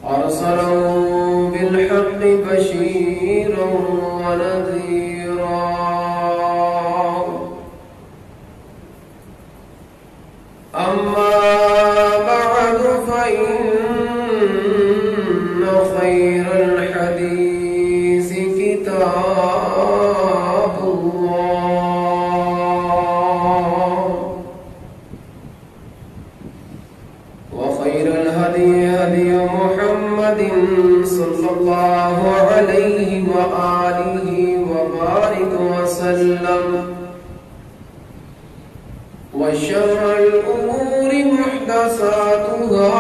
أرسله بالحق بشيرا فإن خير الحديث كتاب الله وخير الهدي هدي محمد صلى الله عليه وآله وبارك وسلم وشر الأمور محدثاتها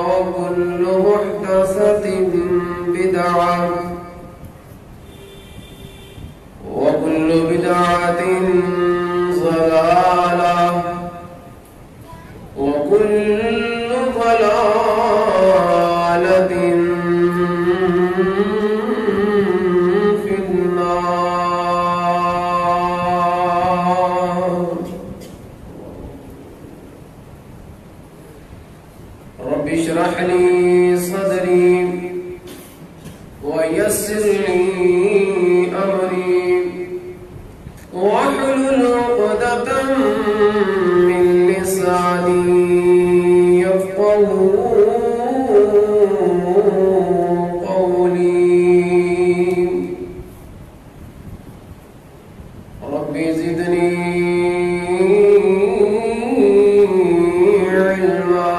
وكل محدثة بدعة وكل بدعة ضلالة وكل ضلالة في النار. رب اشرح لي صدري ويسر لي أمري واحلل عقدة من لساني يفقهوا قولي. رب زدني علما.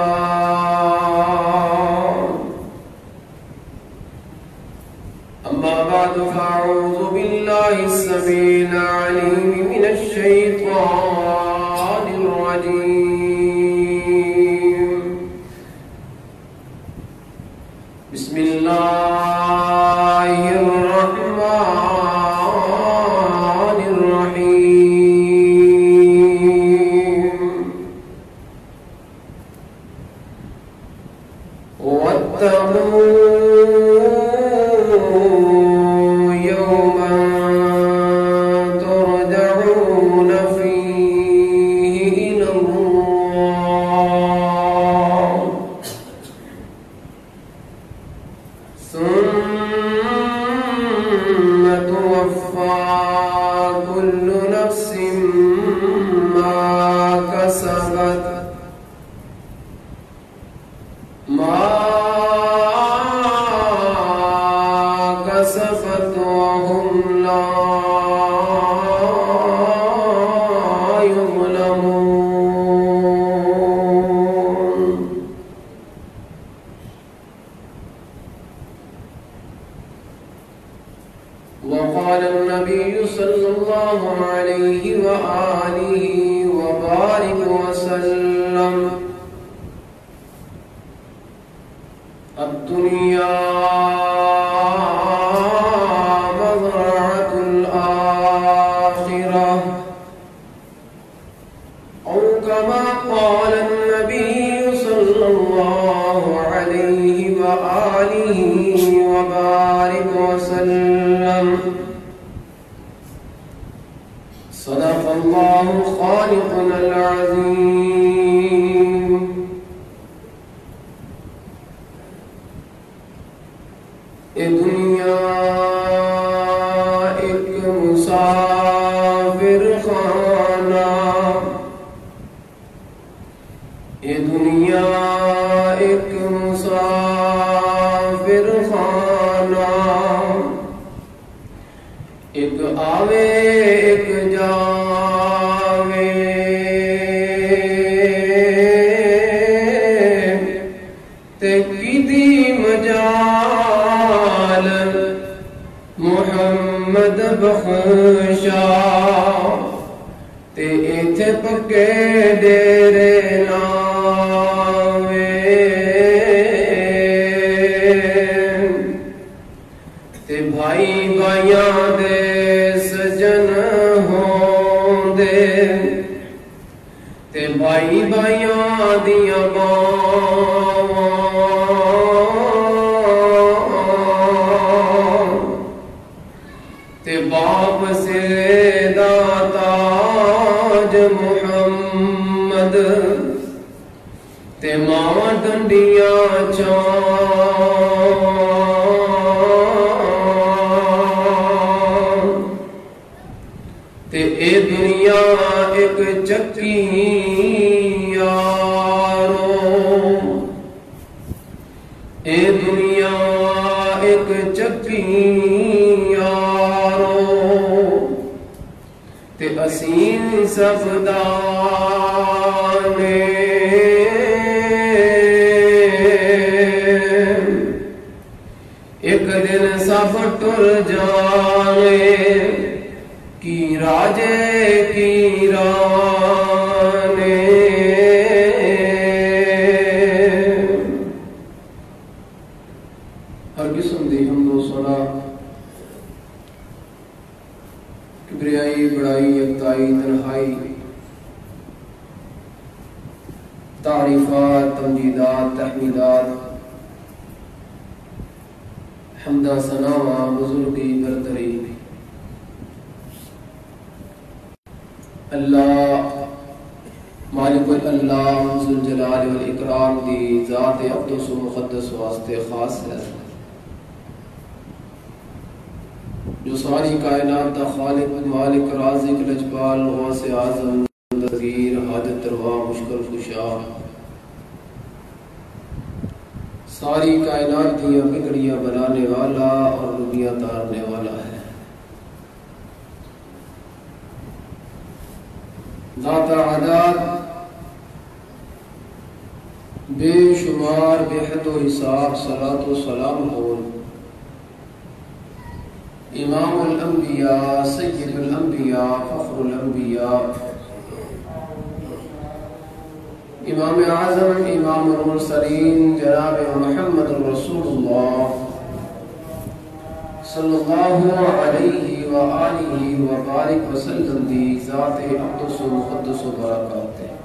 أما بعد فأعوذ بالله السميع العليم من الشيطان الرجيم. بسم الله الرحمن الرحيم. واتقوا يوما ترجعون فيه إلى الله ثم توفى كل نفس ما كسبت وهم لا يظلمون. وقال النبي صلى الله عليه وآله وبارك وسلم: الدنيا مزرعة الآخرة، أو كما قال النبي صلى الله عليه وآله وبارك وسلم. صدق الله خالقنا العظيم. دنیا ایک مسافر خانہ، یہ دنیا ایک مسافر خانہ، ایک آوے ایک جاوے، تے کیدی مجال محمد بخشا، تے ایتھے پکے ڈیرے لاوے، تے بھائی بھائیاں دے سجن ہوندے، تے بھائی بھائیاں دیاں باپ سے داتاج محمد، تے ماں ڈنڈیاں چاں، تے اے دنیا ایک چکی سب دانے ایک دن سب ٹر جانے کی راجے کی رانے ہر قسم دی حمد و ثنا کبریائی بڑائی یکتائی تنہائی تعریفات تمجیدات تحمیدات حمدہ ثناء بزرگی برتری اللہ مالک اللہ ذوالجلال والاکرام دی ذات اقدس و مقدس واسطے خاص ہے جو ساری کائنات دا خالق مالک رازق لجپال غوث اعظم دستگیر حاجت روا مشکل کشا ساری کائنات دیا بگڑیاں بنانے والا اور رویاں تارنے والا ہے ذات عداد بے شمار بے حد و حساب صلاۃ و سلام ہو امام الانبیاء سید الانبیاء فخر الانبیاء امام اعظم امام المرسلین جناب محمد رسول اللہ صلی اللہ علیہ وآلہ وبارک وسلم دی ذات اقدس و مقدس و برکات ہے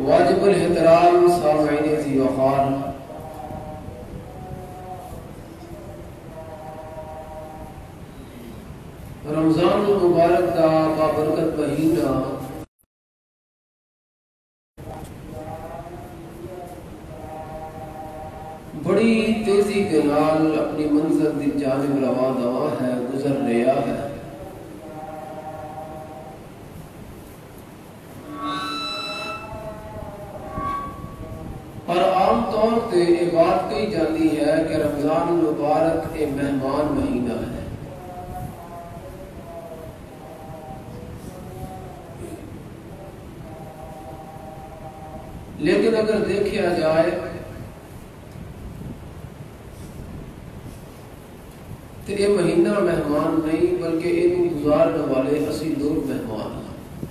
واجب الاحترام سامعین ذی وقار رمضان المبارک کا بابرکت مہینہ بڑی تیزی کے نال اپنی منزل دی جانب رواں دواں ہے گزر رہا ہے اور عام طور پہ یہ بات کہی جاتی ہے کہ رمضان المبارک ایک مہمان مہینہ ہے لیکن اگر دیکھا جائے تو یہ مہینہ مہمان نہیں بلکہ یہ گزارنے والے اسی لوگ مہمان ہیں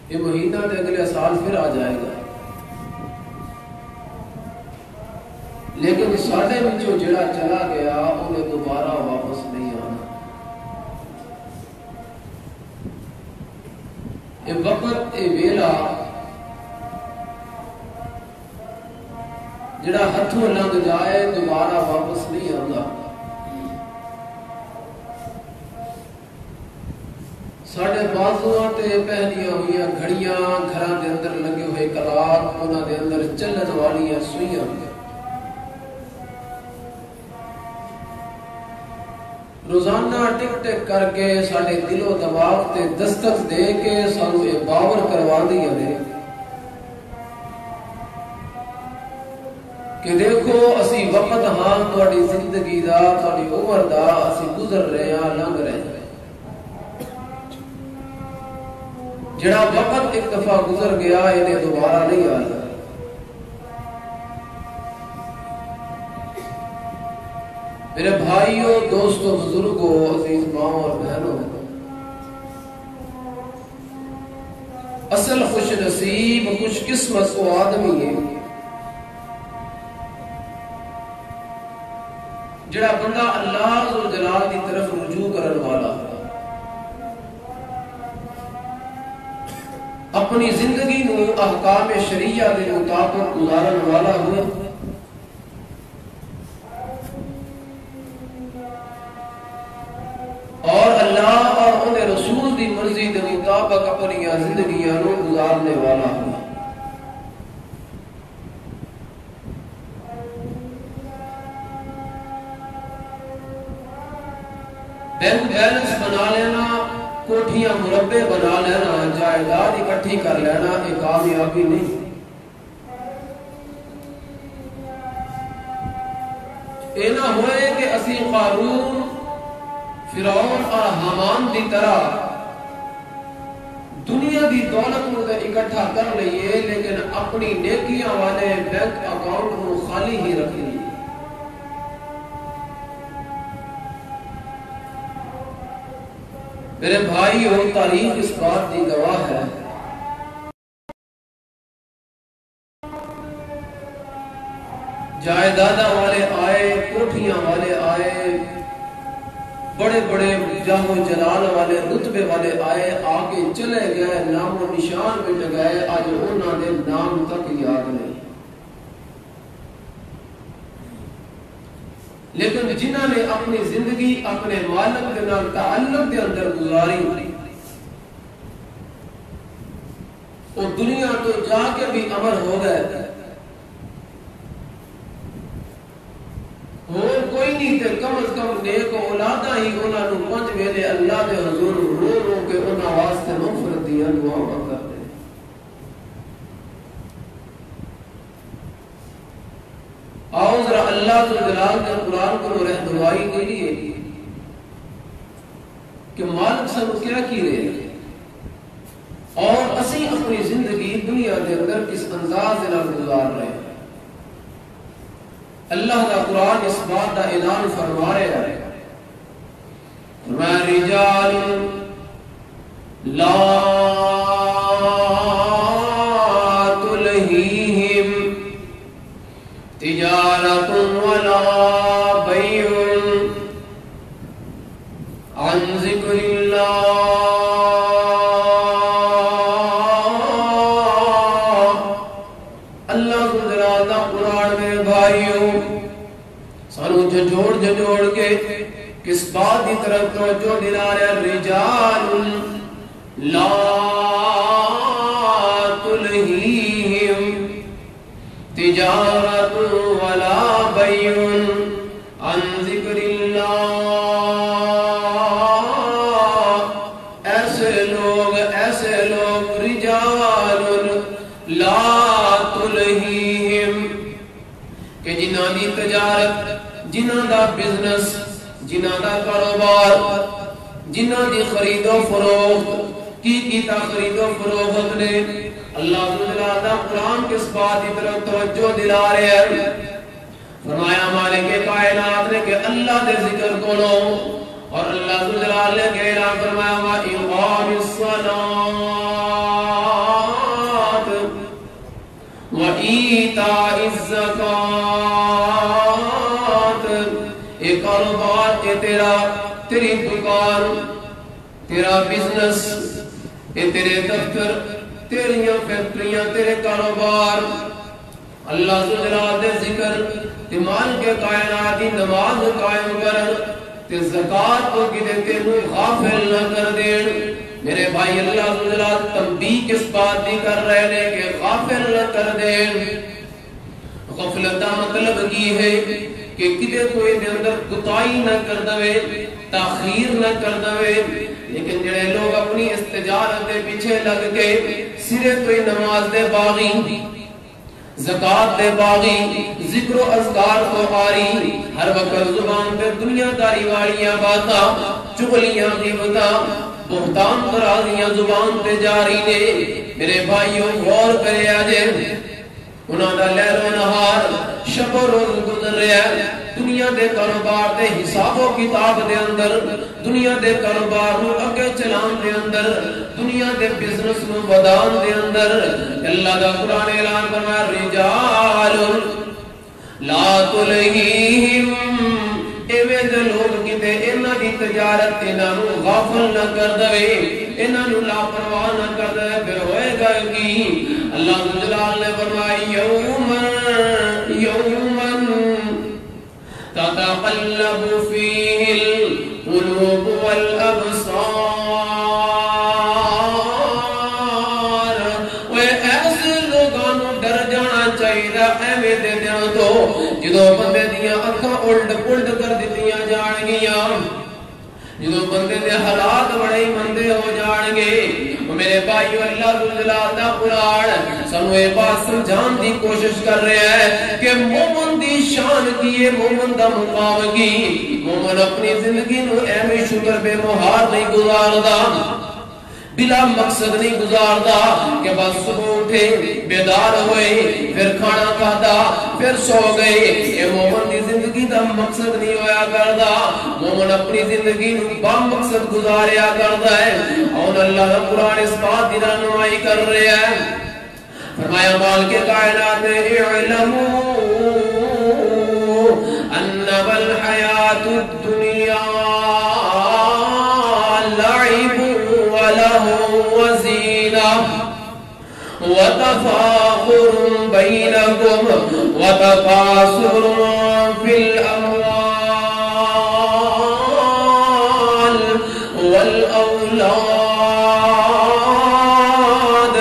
یہ مہینہ تو اگلے سال پھر آ جائے گا لیکن ساڈے وچوں جڑا چلا گیا انہیں دوبارہ واپس نہیں آنا یہ وقت یہ ویلا جڑا ہتھوں لنگ جائے دوبارہ واپس نہیں آتا ساڈے بازواں تے پہنیاں ہوئی گھڑیاں گھراں دے اندر لگے ہوئے کلاک انہاں دے اندر چلن والی سوئیاں روزانہ ٹک ٹک کر کے ساڈے دل و دماغ تے دستک دے کے سانو یہ باور کروا دیاں نے کہ دیکھو اسی وقت ہاں تہاڈی زندگی دا تہاڈی عمر دا اسی گزر رہے ہاں لنگ رہے ہیں جڑا وقت ایک دفعہ گزر گیا انہیں دوبارہ نہیں آیا میرے بھائیوں دوستوں بزرگوں عزیز ماں اور بہنوں اصل خوش نصیب خوش قسمت وہ آدمی ہے جڑا بندہ اللہ ذوالجلال کی طرف رجوع کرن والا اپنی زندگی نو احکام شریعہ کے مطابق گزارن والا ہوا اور اللہ اور انہیں رسول دی مرضی کے مطابق اپنی زندگیاں نو گزارنے والا ہوا بینک بیلنس بنا لینا کوٹھیاں مربع بنا لینا جائیداد اکٹھی کر لینا یہ کامیابی نہیں اے نہ ہوئے کہ اسی قارون فرعون اور حامان دی طرح دنیا دی دولت کو اکٹھا کر لئیے لیکن اپنی نیکیاں والے بینک اکاؤنٹ کو خالی ہی رکھ لیے۔ میرے بھائی اور تاریخ اس بات کی گواہ ہے، جائیدادہ والے آئے، کوٹھیاں والے آئے، بڑے بڑے جاہ و جلال والے، رتبے والے آئے، آگے چلے گئے، نام و نشان مٹ گئے، آج انہاں نے نام تک یاد نہیں۔ لیکن جنہاں نے اپنی زندگی اپنے مالک کے نام تعلق کے اندر گزاری، وہ دنیا تو جا کے بھی امر ہو گئے، اور کوئی نہیں تھے، کم از کم نیک اولادہ ہی انہاں نو پنج ویلے اللہ دے حضور رو رو کے انہاں واسطے مغفرت دیا دعا کر دے۔ آؤ ذرا اللہ تو جلال کے قرآن کو رہنمائی کے لیے کہ مالک سب کیا کی رہے ہیں اور اسی اپنی زندگی دنیا کے اندر کس انداز نہ گزار رہے ہیں۔ اللہ کا قرآن اس بات کا اعلان فرما رہا ہے، رجال لا تلہیہم تجارت ولا بیع عن ذکر اللہ۔ اللہ گزرا قرآن میں بھائیوں سانو جھجوڑ کے کس بات کی طرف توجہ دلا رہے، رجال لا تلہیہم تجارت ولا بیع عن ذکر اللہ۔ ایسے لوگ رجال لا تلہیہم کہ جنہاں دی تجارت، جنہاں دا بزنس، جنہاں دا کاروبار، جنہاں دی خرید و فروخت کی خرید و فروخت نے اللہ تعالیٰ قرآن کے اس بات کی طرف توجہ دلا رہے ہیں۔ فرمایا مالک کائنات نے کہ اللہ دے ذکر کرو، اور اللہ تعالیٰ نے کہ اعلان فرمایا وَإِقَامِ الصَّلَاةِ وَإِيتَاءِ الزَّكَاةِ۔ ایک کاروبار کہ تیری دکان، تیرا بزنس، تیرے دفتر، تیریاں فیکٹریاں، تیرے کاروبار، اللہ سبحانہ دے ذکر تے مال کے کائنات دی نماز قائم کرن تے زکات کو کدے تینو غافل نہ کر دین۔ میرے بھائی اللہ سبحانہ تنبیہ کس بات دی کر رہے ہیں کہ غافل نہ کر دین۔ غفلت کا مطلب کی ہے کہ کدے کوئی دے اندر کوتاہی نہ کر دے، تاخیر نہ کر دے۔ لیکن جڑے لوگ اپنی استجارت دے پیچھے لگ کے سرے تو نماز دے باغی، زکات دے باغی، ذکر و اذکار کو قاری، ہر وقت زبان پہ دنیا داری والیاں باتاں، چغلیاں غیبتاں، بہتان ترازیاں زبان پہ جاری نے، میرے بھائیوں غور کرے آجے انہاں دا لیل و نہار شب و روز گزر رہا ہے۔ دنیا دے کاروبار دے حساب و کتاب دے اندر، دنیا دے کاروبار نو اگے چلان دے اندر، دنیا دے بزنس نو ودان دے اندر، اللہ دا قرآن اعلان فرمایا رجال لا تلہیہم، ایویں دے لوگ کتے انہاں دی تجارت انہاں نو غافل نہ کر دے، انہاں نو لاپرواہ نہ کر دے، پھر ہوئے گا کی اللہ جلال نے فرمایا یومن تتقلب فیہ القلوب والابصار۔ وہ ایسے لوگوں نو ڈر جانا چاہیے ایویں دے دن تو جدو بندے دیاں اکھاں الٹ پلٹ کر دتیاں جان گیاں، جدو بندے دے حالات بڑے مندے ہو جان گے، میرے بھائیو اللہ ذوالجلال دا قرآن سانو یہ بات سمجھان دی کوشش کر رہا ہے کہ مومن دی شان کی ہے، مومن دا مقام کی. مومن اپنی زندگی نو ایویں شکر بے مہار نہیں گزاردا، بلا مقصد نہیں گزاردا کہ بس صبح اٹھے بیدار ہوئے پھر کھانا کھادا پھر سو گئے. یہ مومن دی زندگی دا مقصد نہیں ہویا کردا. مومن اپنی زندگی نو با مقصد گزاریا کردا ہے. اور اللہ کا قرآن اس بات کی رہنمائی کر رہا ہے. فرمایا مالک کائنات اعلموا انما الحیات الدنیا لعب ولهو وزینہ وتفاخر بینکم وتکاثر فی الاموال والاولاد.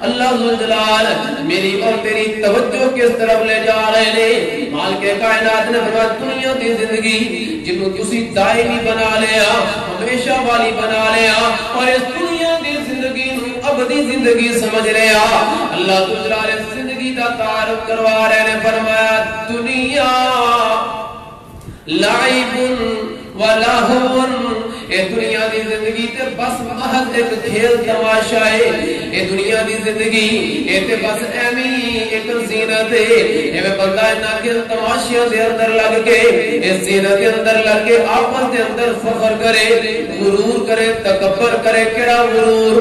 اللہ ذوالجلال میری اور تیری توجہ کس طرف لے جا رہے نے؟ مالک کائنات نے فرمایا دنیا دی زندگی جنوں تسی دائمی بنا لیا، ہمیشہ والی بنا لیا، اور اس دنیا دی زندگی نو ابدی زندگی سمجھ لیا. اللہ ذوالجلال اس زندگی دا تعارف کروا رہے نے. فرمایا دنیا لعب ولہو، اے دنیا دی زندگی تے بس محض ایک کھیل تماشا ہے. اے دنیا دی زندگی اے تے بس ایویں ایک زینت ہے. ایویں بندہ انہاں کھیل تماشیاں دے اندر لگ کے اس زینت دے اندر لگ کے آپس دے اندر فخر کرے، غرور کرے، تکبر کرے. کیڑا غرور؟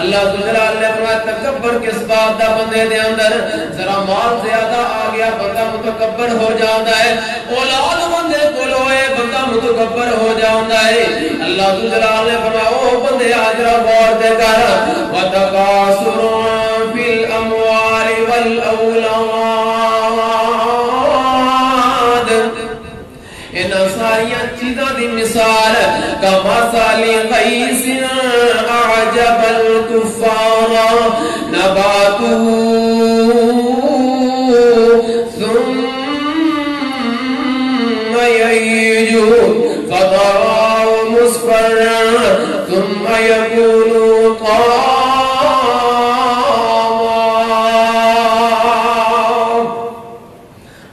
اللہ ذوالجلال نے فرمایا تکبر کس بات دا بندے دے اندر؟ ذرا مال زیادہ آ گیا بندہ متکبر ہو جاتا ہے، اولاد بندے کول ہوئے بندہ متکبر ہو جاتا ہے. اللہ ذوالجلال نے فرمایا او بندے آجرا غور دے کر وتکاثر فی الاموال والاولاد. ان ساریاں چیزاں دی مثال کمثل غیث اعجب الکفار نباتہ ثم یہیج فتراه مصفرا ثم یکون طاما.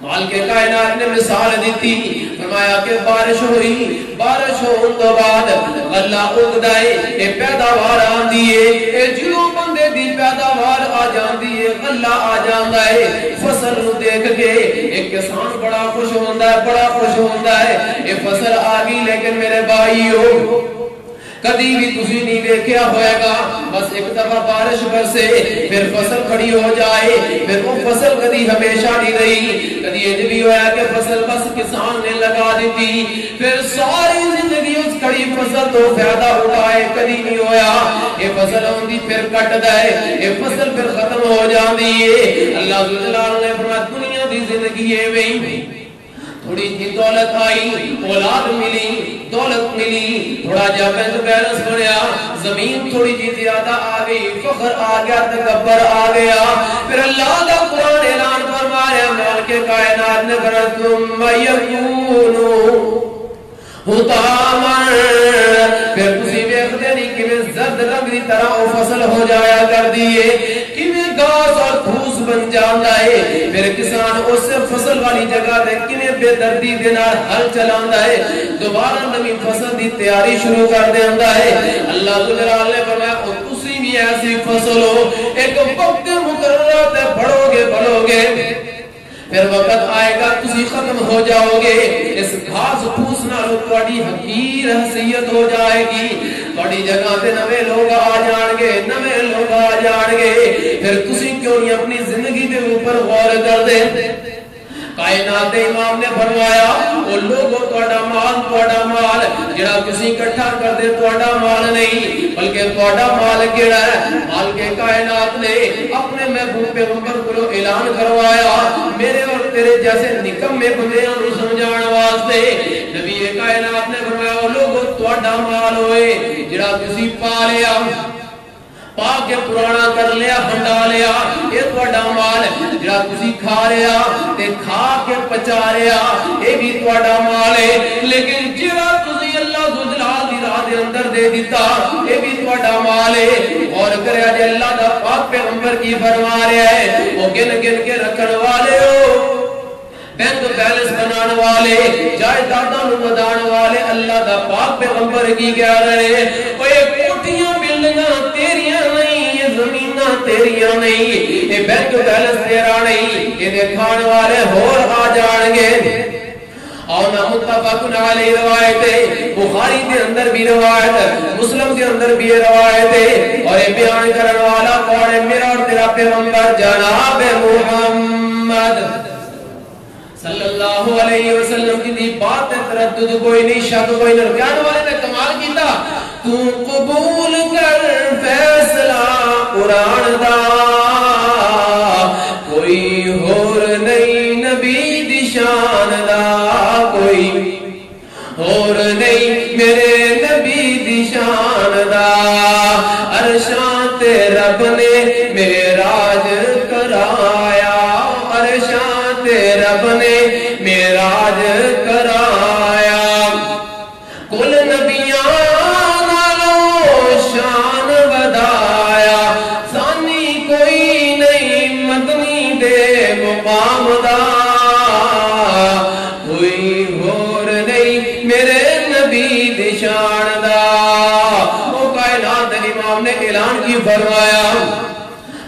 مالک کائنات نے مثال دیتی. فرمایا کہ بارش ہوئی، بارش ہونے تو بعد غلہ اگدا ہے، اے پیداوار آندی ہے. اے جو بندے دی پیداوار آ جاندی ہے، غلہ آ جاندا ہے، فصل نو دیکھ کے ایک کسان بڑا خوش ہوندا ہے، بڑا خوش ہوندا ہے. اے فصل آ گئی لیکن میرے بھائیو کدی بھی تسی نہیں دیکھیا ہوئے گا بس ایک دفعہ بارش برسے پھر فصل کھڑی ہو جائے، پھر وہ فصل کدی ہمیشہ نہیں رہی. کدی یہ بھی ہوا کہ فصل بس کسان نے لگا دیتی پھر ساری زندگی اس کھڑی فصل تو فائدہ اٹھائے کدی نہیں ہویا. یہ فصل ہوندی پھر کٹ دے، یہ فصل پھر ختم ہو جاندی ہے. اللہ ذوالجلال نے فرمایا دنیا دی زندگی ہے وہی تھوڑی جی دولت آئی، اولاد ملی، دولت ملی، تھوڑا جا بینک بیلنس بنیا، زمین تھوڑی جی زیادہ آ گئی، فخر آ گیا، تکبر آ گیا. پھر اللہ کا قرآن اعلان فرمایا مالک کائنات نے فرمایا ثم یکون حطاما. پھر تسی ویکھدے نہیں کیویں زرد رنگ دی طرح وہ فصل ہو جایا کر دیے، کیویں گھاس اور پھوس بن جاندا ہے. پھر کسان اس فصل والی جگہ تے کیویں بے دردی دے نال ہل چلاندا ہے، دوبارہ نویں فصل دی تیاری شروع کر دیندا ہے. اللہ ذوالجلال نے فرمایا او تسی بھی ایسی فصل ہو، ایک وقت مقررہ تے بڑھو گے پھر وقت آئے گا تسی ختم ہو جاؤ گے. اس گھاس پھوس نال تہاڈی حقیر حیثیت ہو جائے گی، تہاڈی جگہ تے نویں لوگ آ جان گے، نویں لوگ آ جان گے. پھر تسی کیوں نہیں اپنی زندگی دے اوپر غور کر دے؟ کائنات امام نے فرمایا وہ لوگوں تہاڈا مال جڑا تسی اکٹھا کر دے تہاڈا مال نہیں بلکہ تہاڈا مال کیڑا ہے؟ مال کے کائنات نے اپنے محبوب پیغمبر کو اعلان کروایا میرے اور تیرے جیسے نکمے بندیاں نوں سمجھانے واسطے. نبی کائنات نے فرمایا وہ لوگوں تہاڈا مال ہوئے جڑا تسی پا لیا، پا کے پرانا کر لیا، ہنڈا لیا، یہ تہاڈا مال. جڑا تسی کھا لیا تے کھا کے پچا لیا یہ بھی تہاڈا مال ہے. لیکن جڑا تسی اللہ ذوالجلال دی راہ دے اندر اندر دے دیتا یہ بھی تہاڈا مال ہے اور کریا جے اللہ دا پاک پیغمبر کی فرما رہا ہے وہ گن گن کے رکھن والے ہو بینک بیلنس بنانے والے جائیداداں نوں ودانے والے اللہ دا پاک پیغمبر کی کہہ رہے او یہ کوٹھیاں بلڈنگاں تیریاں نہیں یہ زمیناں تیریاں نہیں یہ بینک بیلنس تیرا نہیں یہ کھانے والے ہور آ جان گے اور نہ متفق علیہ روایت ہے بخاری کے اندر بھی روایت مسلم کے اندر بھی روایت ہے اور یہ بیان کرنے والا کون ہے میرا اور تیرا پیغمبر جناب محمد صلی اللہ علیہ وسلم کی دی بات تردد کوئی نہیں شک کوئی نہیں بیان والے نے کمال کیتا تو قبول کر فیصلہ قرآن دا کوئی اور نہیں نبی دی شان دا کوئی اور نہیں میرے نبی دی شان دا عرشاں تے رب نے معراج کرایا عرشاں تے رب نے معراج کرایا کل نبیاں نالوں شان ودایا ثانی کوئی نہیں مدنی دے مقام دا کوئی اور نہیں میرے نبی دی شان دا وہ کائنات امام نے اعلان کی فرمایا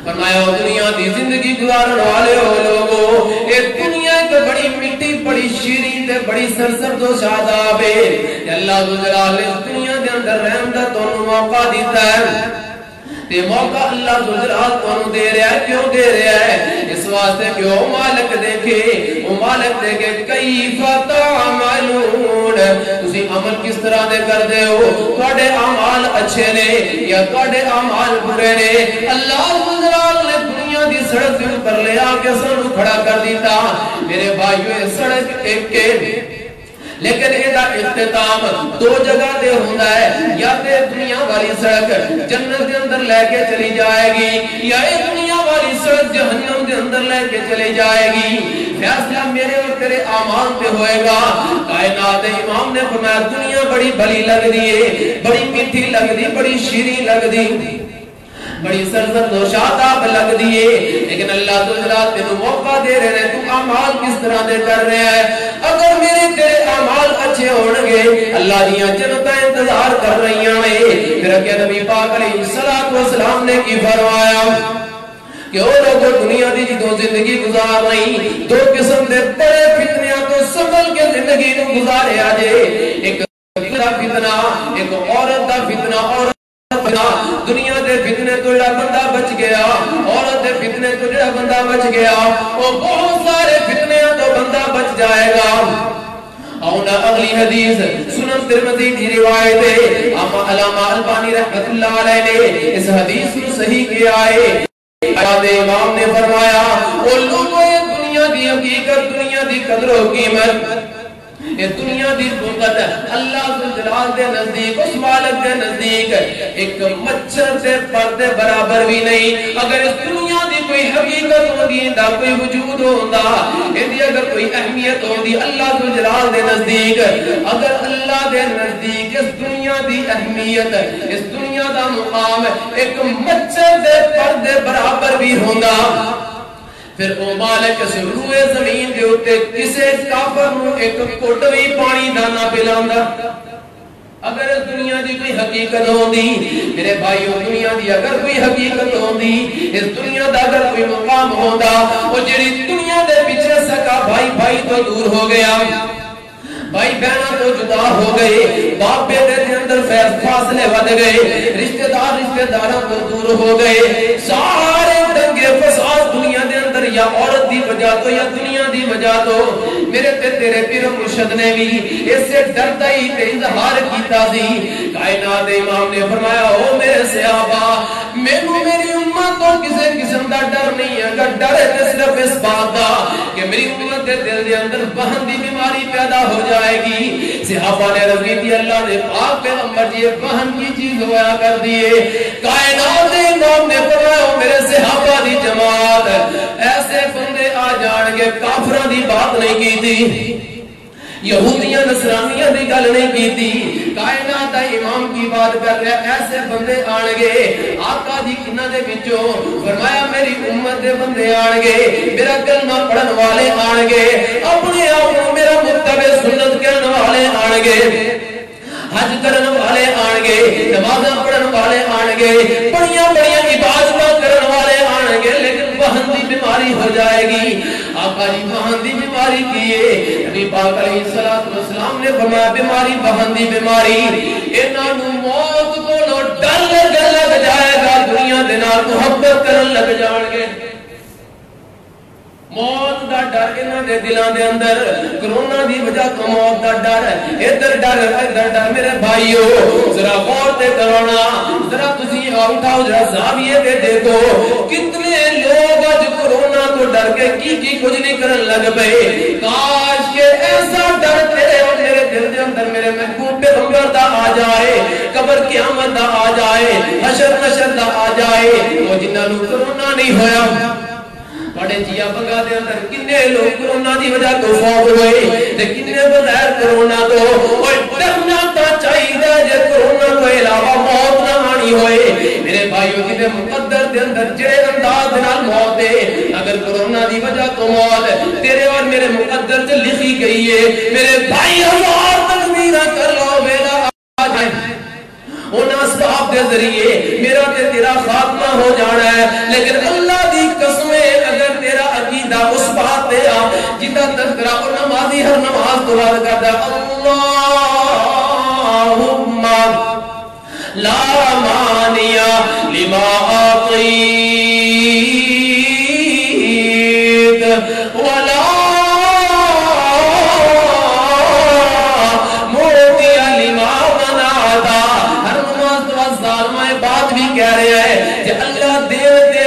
دنیا دی زندگی گزارن والے ہو لوگو اے دنیا ایک بڑی مٹی بڑی شیریں تے بڑی سرسبز و شاداب ہے اللہ جلال نے دنیا دے اندر رحم دا تانوں موقع دیتا ہے تے موقع اللہ جلال تانوں دے رہا ہے کیوں دے رہا ہے اس واسطے کہ او مالک دیکھے او مالک دیکھے کیف تعملون تسی عمل کس طرح دے کر دے ہو تواڈے اعمال اچھے نے یا تواڈے اعمال برے نے اللہ جلال نے دنیا دی سڑک کے اوپر لے آ کے سانوں کھڑا کر دیتا میرے بھائیو یہ سڑک ایک کے لیکن ایدہ اختتام دو جگہ دے ہوتا ہے یا تے دنیا والی سڑک جنت دے اندر لے کے چلی جائے گی یا اے دنیا والی سڑک جہنم دے اندر لے کے چلی جائے گی فیصلہ میرے اور تیرے اعمال پہ ہوئے گا کائنات امام نے فرمایا دنیا بڑی بھلی لگ دی ہے بڑی میٹھی لگ دی بڑی شیریں لگ دی بڑی سرزد و شاداب لگ دیئے لیکن اللہ تعالیٰ تینوں موقع دے رہے ہیں تو اعمال کس طرح دے کر رہے ہیں اگر میرے تیرے اعمال اچھے ہونگے اللہ دیاں جنتیں انتظار کر رہی ہیں پھر کہ نبی پاک علیہ السلام نے کی فرمایا کہ وہ لوگوں دنیا دی جدوں زندگی گزار نہیں دو قسم دے بڑے فتنیاں تو سنبھل کے زندگی نو گزارے آجے ایک فتنہ ایک عورت دا فتنہ عورت دنیا دے فتنے تو جڑا بندہ بچ گیا عورت دے فتنے تو جڑا بندہ بچ گیا وہ بہت سارے فتنے تو بندہ بچ جائے گا اونا اگلی حدیث سنن ترمذی کی روایت ہے علامہ البانی رحمت اللہ علیہ نے اس حدیث کو صحیح کیا ہے امام نے فرمایا وہ لوگوں دنیا دی حقیقت دنیا دی قدر و قیمت یہ دنیا دی بغت اللہ جلال دے نزدیک اس مالک دے نزدیک ایک مچھر سے پردے برابر بھی نہیں اگر اس دنیا دی کوئی حقیقت ہوندی دا کوئی وجود ہوندا ایدی اگر کوئی اہمیت ہوندی اللہ جلال دے نزدیک اگر اللہ دے نزدیک اس دنیا دی اہمیت اس دنیا دا مقام ایک مچھر دے پردے برابر بھی ہوندا پھر او مالک اس روئے زمین دے ہوتے کسے کافر نو ایک کوٹوی پانی دانا پلاندا اگر اس دنیا دی کوئی حقیقت ہوندی میرے بھائیو دنیا دی اگر کوئی حقیقت ہوندی اس دنیا دا اگر کوئی مقام ہوندا وہ جڑی دنیا دے پیچھے سکا بھائی بھائی تو دور ہو گیا بھائی بہنہ تو جدا ہو گئے باپ بیٹے کے اندر فاصلے ود گئے رشتہ داروں تو دور ہو گئے سارے دنگے فساد دنیا دے اندر یا عورت دی وجہ تو یا دنیا دی وجہ تو میرے تے تیرے پیر مرشد نے بھی اس سے ڈرتا ہی تے اظہار کیتا سی کائنات امام نے فرمایا او میرے صحابہ مینوں میری امت تو کسی قسم دا ڈر نہیں ہے اگر ڈر ہے تے صرف اس بات دا کہ میری امت دے دل دے اندر بہن دی بیماری پیدا ہو جائے گی صحابہ نے عرض کی تھی اللہ نے پاک پیغمبر جی بہن کی چیز ہوا کر دیے کائنات امام نے فرمایا میرے صحابہ دی جماعت ایسے بندے آ جان گے کافروں دی بات نہیں کی تھی یہودیاں نصرانیاں دی گل نہیں کیتی، کائنات دا امام کی بات کر رہا ہے۔ ایسے بندے آن گے آقا جی کنہ دے وچوں، فرمایا میری امت دے بندے آن گے، میرا کلمہ پڑھن والے آن گے، اپنے آپ کو میرا متبع سنت کہنے والے آن گے، حج کرن والے آن گے، نمازاں پڑھن والے آن گے، بڑیاں بڑیاں عبادتاں کرن والے آن گے، لیکن وہن دی بیماری ہو جائے گی۔ آقا جی وہن دی بیماری کیے، نبی پاک علیہ السلام نے فرمایا بیماری وہن دی بیماری، انہاں نوں موت کولوں ڈر لگ جائے گا، دنیا دے نال محبت کرن لگ جان گے۔ موت دا ڈر انہاں دے دلاں دے اندر، کرونا دی وجہ تو موت دا ڈر ہے، ادھر ڈر میرے بھائیو، ذرا غور تے کرونا، ذرا تسی اٹھاؤ ذرا زاویے تے دیکھو، کتنے لوگ اج کرونا تو ڈر کے کی کچھ نہیں کرن لگ پئے۔ کاش کہ ایسا ڈر تیرے اور میرے دل دے اندر میرے محبوب پیغمبر دا آ جائے، قبر قیامت دا آ جائے، حشر نشر دا آ جائے، وہ جنہاں نوں کرونا نہیں ہویا۔ بڑے جیا بگا دے اندر کنے لوگ کرونا دی وجہ تو فوت ہوئے، تے کنے بغیر کرونا تو اوے ڈرنا تا چاہیے جے کرونا تو علاوہ موت نہ آنی ہوئے۔ میرے بھائیو جے مقدر دے اندر جڑے انداز نال موت ہے، اگر کرونا دی وجہ تو موت تیرے اور میرے مقدر تے لکھی گئی ہے، میرے بھائی ہزار تکبیراں کر لو میرا آ جائے، ان اسباب دے ذریعے میرا تے تیرا خاتمہ ہو جانا ہے، لیکن اللہ دی قسم اگر تیرا عقیدہ اس بات تے آ جدا تذکرہ اور نمازی ہر نماز تو بعد کرتا اللہم لا مانع لما اعطیت ولا کہہ رہے ہیں کہ اللہ دے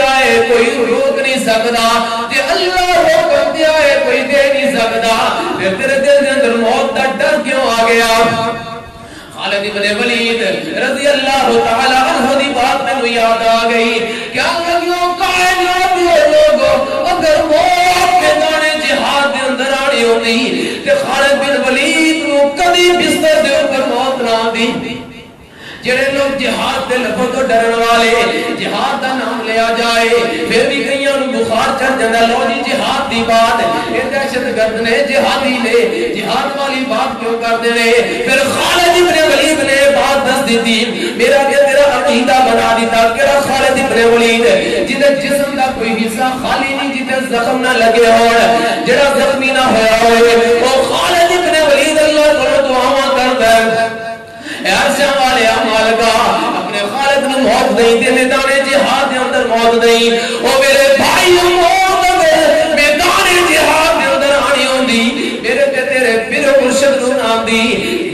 آئے کوئی روک نہیں سکتا، کہ اللہ روک دے آئے کوئی دے نہیں سکتا، پھر تیرے دل کے اندر موت کا ڈر کیوں آ گیا؟ خالد بن ولید رضی اللہ تعالی عنہ دی بات میں یاد آ گئی، کیا لگیوں کائنات دے لوگوں اگر موت میدان جہاد دے اندر آنی ہوتی کہ خالد بن ولید کو کبھی بستر دے اوپر موت نہ آتی۔ جڑے لوگ جہاد دے لفظ تو ڈرن والے، جہاد دا نام لیا جائے پھر بھی کئیاں نوں بخار چڑھ جاندا، لو جی جہاد دی بات اے دہشت گرد نے جہادی نے جہاد والی بات کیوں کردے نے؟ پھر خالد بن ولید نے بات دس دتی، میرا کہ تیرا عقیدہ بنا دیتا، کیڑا خالد بن ولید جدے جسم دا کوئی حصہ خالی نہیں، جدے زخم نہ لگے ہون، جڑا زخمی نہ ہویا ہوئے، وہ خالد بن ولید اللہ کو دعاواں کردا ہے عرشاں والے مالکا اپنے خالد نے موت نہیں دے میدان جہاد دے اندر موت نہیں، او میرے بھائی موت اگر میدان جہاد دے اندر آنی ہوندی میرے تے تیرے پیر مرشد نوں نام دی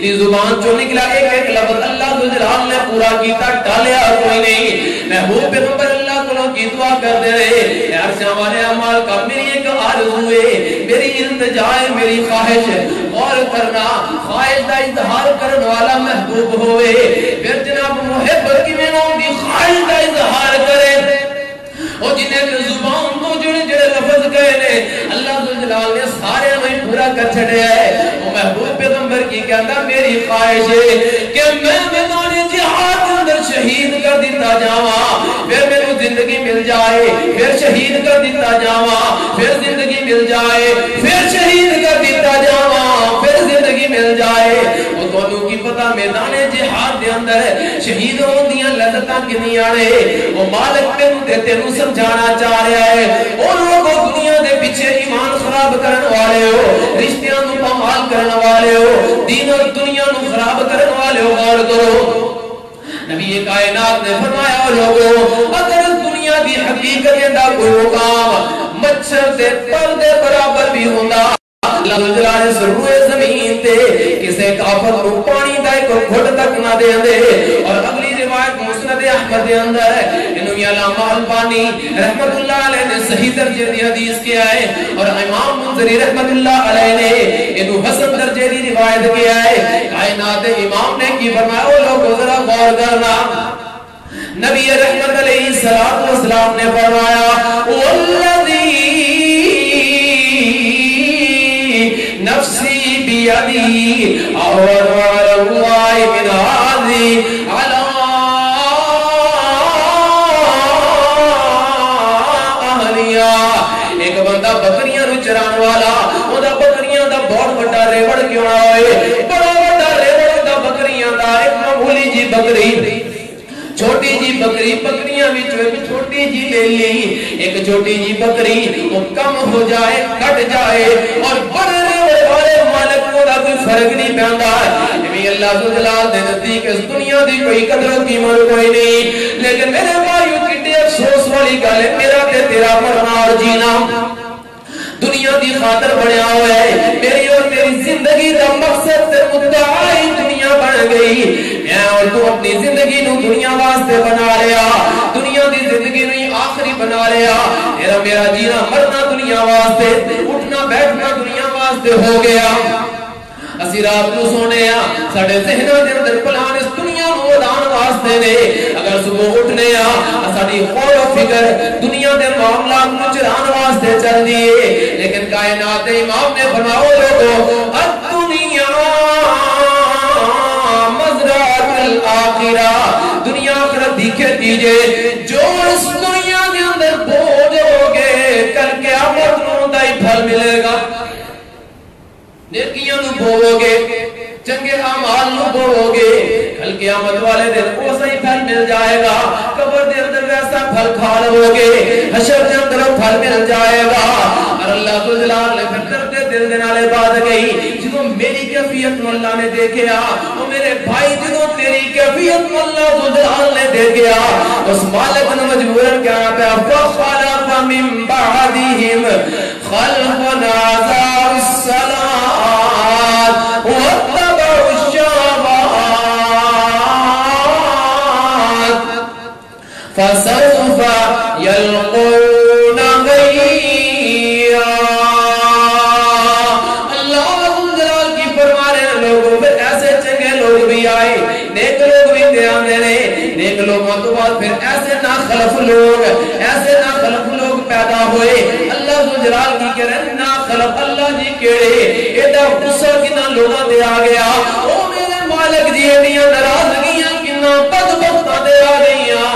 دی زبان چوں نکلا ایک ایک لفظ اللہ ذوالجلال نے پورا کیتا، ٹالیا کوئی نہیں۔ محبوب پیغمبر اللہ کو کی دعا کر دے رہے عرشاں والے مالکا میری ایک آرزو ہے، میری التجا ہے، میری خواہش، غور کرنا خواہش دا اظہار کرنے والا محبوب ہوئے، پھر جناب محبت کی میں دی خواہش دا اظہار کرے، اور جنہیں کہ زبان کو جڑے لفظ کہے نے اللہ ذوالجلال نے سارے میں پورا کر چھڑے ہے۔ وہ محبوب پیغمبر کی کہتا میری خواہش ہے کہ میں میدان جہاد اندر شہید کر دیتا جاواں، پھر میرے زندگی مل جائے، پھر شہید کر دیتا جاواں، پھر زندگی مل جائے، پھر شہید کر دیتا جاواں، پھر زندگی مل جائے۔ وہ تو کی پتہ میدان جہاد دے اندر شہید ہوندیاں لذتاں کنیاں نے، وہ مالک تینوں سمجھانا چاہ رہا ہے، اور لوگوں دنیا دے پیچھے ایمان خراب کرن والے ہو، رشتیاں نوں پامال کرن والے ہو، دین اور دنیا نوں خراب کرن والے ہو، غور کرو۔ نبی کائنات نے فرمایا لوگوں اگر دنیا دی حقیقت دا کوئی مقام مچھر دے پر دے برابر بھی ہوندا، اللہ جلال سروے زمین تے کسے کافر کو پانی دا ایک گھٹ تک نہ دے دے۔ اور اگلی روایت مسند احمد دے اندر ہے، انہوں یہ علامہ البانی رحمت اللہ علیہ نے صحیح درجے دی حدیث کیا ہے، اور امام منذری رحمت اللہ علیہ نے انہوں حسن درجے دی روایت کیا ہے۔ کائنات امام نے کی فرمایا وہ لوگ ذرا غور کرنا، نبی رحمت علیہ السلام نے فرمایا والذی نفسی بیدی احوط علی اللہ من هذه علی اہلیہ. ایک بندہ بکریاں نو چران والا اوندا بکریاں دا بہت بڑا ریوڑ کیوں نہ ہوئے, بڑا بڑا ریوڑ دا بکریاں دا ایک معمولی جی بکری چھوٹی جی بکری بکریاں وچوں ایک چھوٹی جی لے لی, ایک چھوٹی جی بکری وہ کم ہو جائے کٹ جائے اور بڑے والے مالک کو دا کوئی فرق نہیں پیندا. یہ اللہ ذو جلال دے نزدیک اس دنیا دی کوئی قدر و قیمت کوئی نہیں. لیکن میرے بھائیو کتنی افسوس والی گل ہے, میرا تے تیرا مرنا اور جینا دنیا دی خاطر بنیا ہوا ہے. میری اور تیری زندگی دا مقصد تے مدعا ہی دنیا بن گئی. میں اور تو اپنی زندگی نو دنیا واسطے بنا لیا, دنیا دی زندگی نو آخری بنا لیا. میرا جینا مرنا دنیا واسطے, اٹھنا بیٹھنا دنیا واسطے ہو گیا. اسی رات نو سونے ہاں, ساڈے ذہناں دے اندر پلان اس دنیا نو اڑان واسطے نے. اگر صبح اٹھنے ہاں ساڈی غور و فکر دنیا دے معاملات نو چلان واسطے چل دی ہے. لیکن کائنات دے امام نے فرمایا لوگو الدنیا مزرعۃ الآخرہ, دنیا آخرت دی کھیتی جے. جو اس دنیا دے اندر بو دو گے کل قیامت نو دا ہی پھل ملے گا. نیکیاں نو بوو گے, چنگے اعمال نو بوو گے, کل قیامت والے دن وہ صحیح پھل مل جائے گا. قبر دے اندر ویسا پھل کھا لو گے, حشر دے اندر پھل مل جائے گا. اور اللہ ذو جلال نے پھر کرتے دل دے نالے بات گئی. جدوں میری کیفیت نو اللہ نے دیکھیا, او میرے بھائی جدوں تیری کیفیت نو اللہ ذو جلال نے دیکھیا, اس مالک نے مجبورن کہنا پیا فخلف من بعدہم خلف اضاعوا الصلاۃ واتبعوا الشہوات فسوف یلقون غیّا. اللہ ذو جلال کی فرما رہے ہیں لوگوں میں ایسے چنگے لوگ بھی آئے, نیک لوگ بھی دھیان دینے, نیک لوگوں تو بعد پھر ایسے ناخلف لوگ پیدا ہوئے. اللہ ذو جلال کی کہہ رہے ناخلف اللہ جی کیڑے ایڈا غصہ کنا لوگاں دے آ گیا. او میرے مالک جی ایڈیاں ناراضگیاں کنا بدبختاں دے آ گئیاں.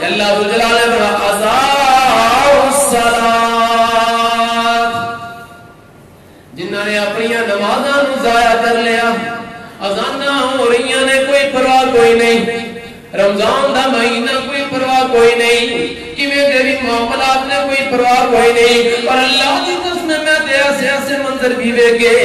اللہ ذو جلال نے فرمایا اضاعوا الصلاۃ, جنہاں نے اپنی نمازاں نو ضائع کر لیا. اذاناں ہو رہی نے کوئی پرواہ کوئی نہیں, رمضان دا مہینہ کوئی پرواہ کوئی نہیں, کیویں دے بھی معاملات نے کوئی پرواہ کوئی نہیں. اور اللہ دی قسم میں تے ایسے منظر بھی ویکھے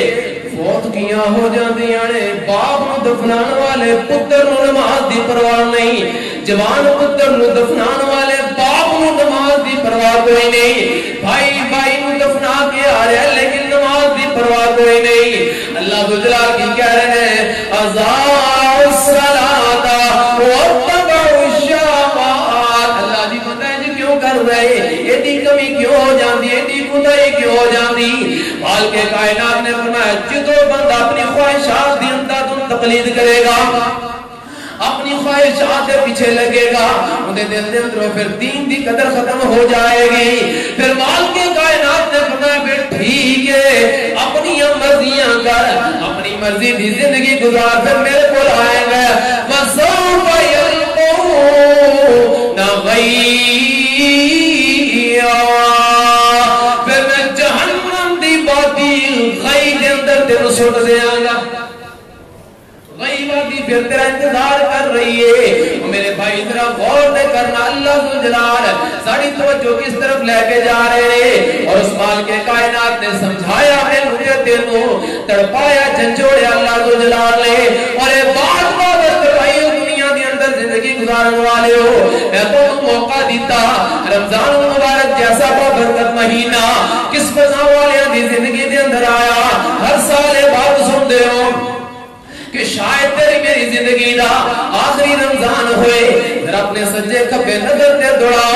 فوت کیاں ہو جاندیاں نے. باپ نو دفنان والے پتر نو نماز دی پرواہ نہیں, جوان پتر نو دفنان والے باپ نو نماز دی پرواہ کوئی نہیں. بھائی نو دفنا کے آ رہا ہے لیکن نماز دی پرواہ کوئی نہیں. اللہ ذو جلال کی کہہ رہے ہیں اضاعوا الصلاۃ واتبعوا الشہوات. اللہ جی پتہ ہے جی کیوں کر رہے, ایڈی کمی کیوں ہو جاندی, ایڈی کوتاہی کیوں ہو جاندی. مالک کائنات نے فرمایا جدوں بندہ اپنی خواہشات دی اندر تقلید کرے گا, اپنی خواہشات کے پیچھے لگے گا, انہیں دل دے اندروں پھر دین دی قدر ختم ہو جائے گی. پھر مالک کائنات نے فرمایا پھر ٹھیک ہے اپنی مرضیاں کر, اپنی مرضی دی زندگی گزار, پھر میرے کو آئے گا فسوف یلقون غیّا, پھر میں جہنم دی باطل غی دے اندر تینوں سٹ دیاں گا. غیباتی پھر تیرا انتظار کر رہی ہے. میرے بھائی ذرا غور دے کرنا, اللہ ذو جلال ساری توجہ کس طرف لے کے جا رہے ہیں. اور اس مال کے کائنات نے سمجھایا ہے مجھے تینوں تڑپایا جھنجھوڑیا اللہ ذو جلال نے, اور یہ بات بات کروائی دنیا کے اندر زندگی گزارنے والے ہو. میں تو موقع دیتا رمضان المبارک جیسا بابرکت مہینہ کس فضا والیاں دی زندگی دے اندر آیا. ہر سال یہ بات سنتے ہو کہ شاید تیری میری زندگی دا آخری رمضان ہوئے. ذرا اپنے سجے کھبے نظر تے دوڑا,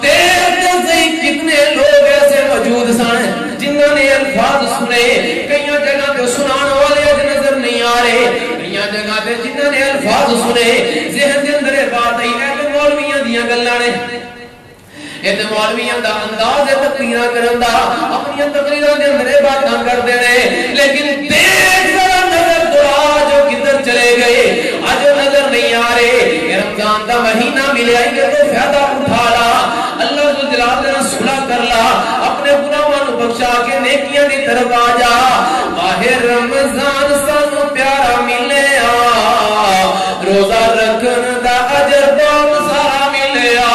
دیکھتے سے کتنے لوگ ایسے موجود سن جنہوں نے الفاظ سنے. کئی جگہ تے سنان والے اج نظر نہیں آ رہے, کئی جگہ تے جنہوں نے الفاظ سنے ذہن دے اندر بات آئی اے مولویاں دیاں گلاں نے, اے تے مولویاں دا انداز ہے تقریراں کرن دا, اپنی تقریراں دے اندر باتاں کردے نے. لیکن دیکھ رمضان دا مہینہ ملیا ہے تو فائدہ اٹھا لا، اللہ ذو جلال نے صلح کر لا، اپنے گناہاں نو بخشا کے نیکیاں دی طرف آ جا۔ ماہ رمضان سانو پیارا ملیا، روزہ رکھن دا اجر بہت سارا ملیا۔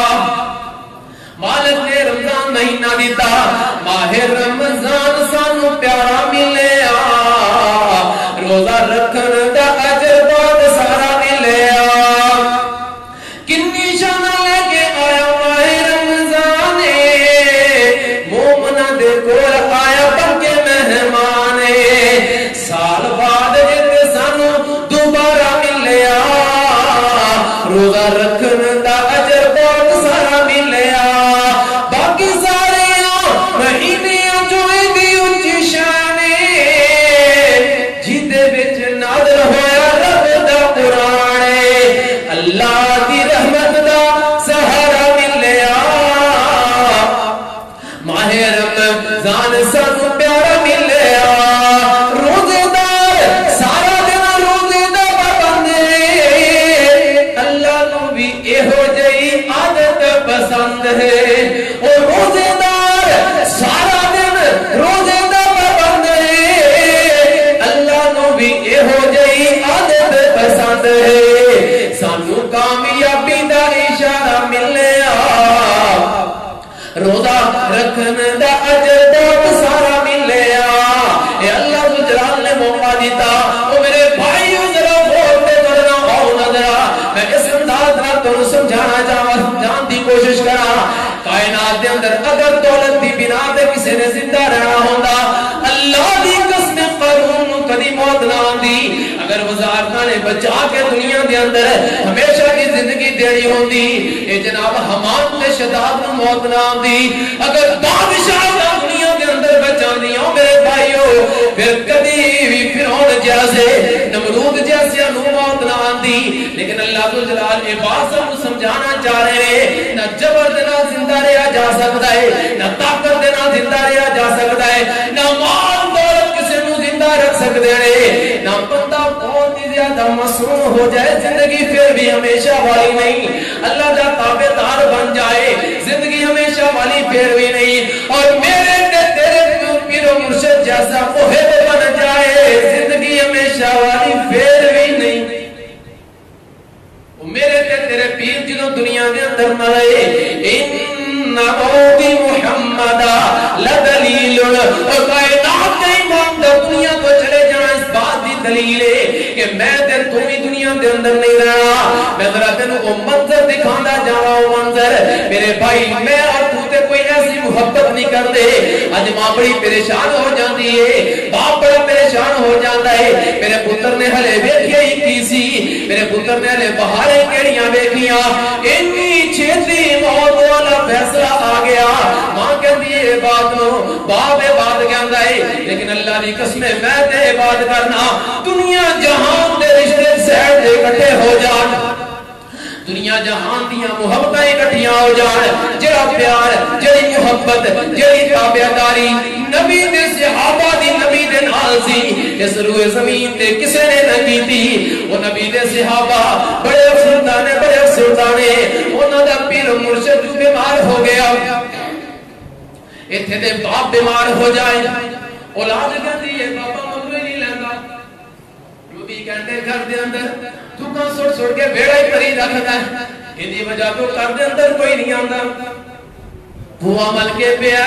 مالک نے رمضان مہینہ دیتا، ماہ رمضان سانو پیارا ملیا، روزہ رکھن دا اجر بہت سارا ملیا۔ کنی شان لے کے آیا ماہ رمضان، مومنہ دے کول آیا بن کے مہمان، سال بعد جتے سانو دوبارہ ملیا، روزہ رکھن دا اجر بہت سارا ملیا۔ باقی سارے مہینیاں جو دی اونچی شان، جیدے وچ نازل ہویا رب دا قرآن، اللہ دی رحمت دا سہارا ملیا۔ ماہ رمضان سانو پیارا ملیا، روزے دار سارا دن روزے دا پابند، اللہ نو بھی ایہو جئی عادت پسند ہے، اور روزے دار سارا دن روزے دا پابند، اللہ نو بھی ایہو جئی عادت پسند ہے۔ سانو کامیابی دا اشارہ ملیا، روزہ رکھن دا اجر بہت سارا ملیا۔ اے اللہ ذو جلال نے موقع دیتا، او میرے بھائیو ذرا غور تے کرنا، آؤ نظرا میں اس انداز نال تانوں سمجھانا جان دی کوشش کراں۔ کائنات دے اندر اگر دولت دی بنا تے کسے نے زندہ رہنا ہوندا، اللہ دی قسم قارون نو کدی موت نہ آندی۔ اگر وزارتاں نے بچا کے دنیا دے اندر ہمیشہ کی زندگی دینی ہوندی، اے جناب حمان تے شداد نو موت نہ آندی۔ اگر بادشاہ دنیا دے اندر بچاندیاں میرے بھائیو، پھر کدی بھی فرعون جیسے نمرود جیسے نو موت نہ آندی۔ لیکن اللہ ذو جلال اے بات سب سمجھانا چاہ رہے ہیں، نہ جبر دے نال زندہ رہا جا سکتا ہے، نہ طاقت دے نال زندہ رہا جا سکتا ہے، نہ مال دولت کسی نو زندہ رکھ سکتے ہیں، نہ بندہ بہت ہی زیادہ مسرور ہو جائے زندگی پھر بھی ہمیشہ والی نہیں، اللہ کا تابع دار بن جائے زندگی ہمیشہ والی پھر بھی نہیں، اور میرے تے تیرے پیر و مرشد جیسا محب بن جائے زندگی ہمیشہ والی پھر بھی نہیں۔ میرے تے تیرے پیر جنہوں دنیا دے اندر مرے، ان موتی محمد لدلیل، اور کائنات کے امام دا دنیا کو چلے جانا اس بات دی دلیل ہے کہ میں تے تم ہی دنیا دے اندر نہیں رہا۔ میں ذرا تینوں وہ منظر دکھانا جانا، وہ منظر میرے بھائی میں اور تو تے کوئی ایسی محبت نہیں کرتے۔ اج ماں بڑی پریشان ہو جاتی ہے، باپ بڑا پریشان ہو جاتا ہے، میرے پتر نے ہلے ویکھیا ہی کی سی، میرے پتر نے ہلے بہاریں کیڑیاں ویکھیاں، اتنی چھیتی موت والا فیصلہ آ گیا۔ ماں کہتی ہے بات نو، باپ بات کہندا ہے، لیکن اللہ دی قسم میں تے بات کرنا، دنیا جہان دے رشتے سیٹ دے اکٹھے ہو جان، دنیا جہان دیاں محبتاں اکٹھیاں ہو جان، جڑا پیار، جڑی محبت، جڑی تابعداری نبی دے صحابہ دی نبی دے نال سی، اس روئے زمین تے کسے نے نہ کیتی۔ وہ نبی دے صحابہ بڑے افسردانے، بڑے افسردانے، انہاں دا پیر مرشد بیمار ہو گیا، ایتھے دے باپ بیمار ہو جائے، اولاد کہتی ہے بابا مطلب نہیں لیندا، جو بھی کہتے گھر دے اندر دکاں سڑ سڑ کے بیڑا ہی پری رکھتا ہے، اندی وجہ تو گھر دے اندر کوئی نہیں آندا، بھوا مل کے پیا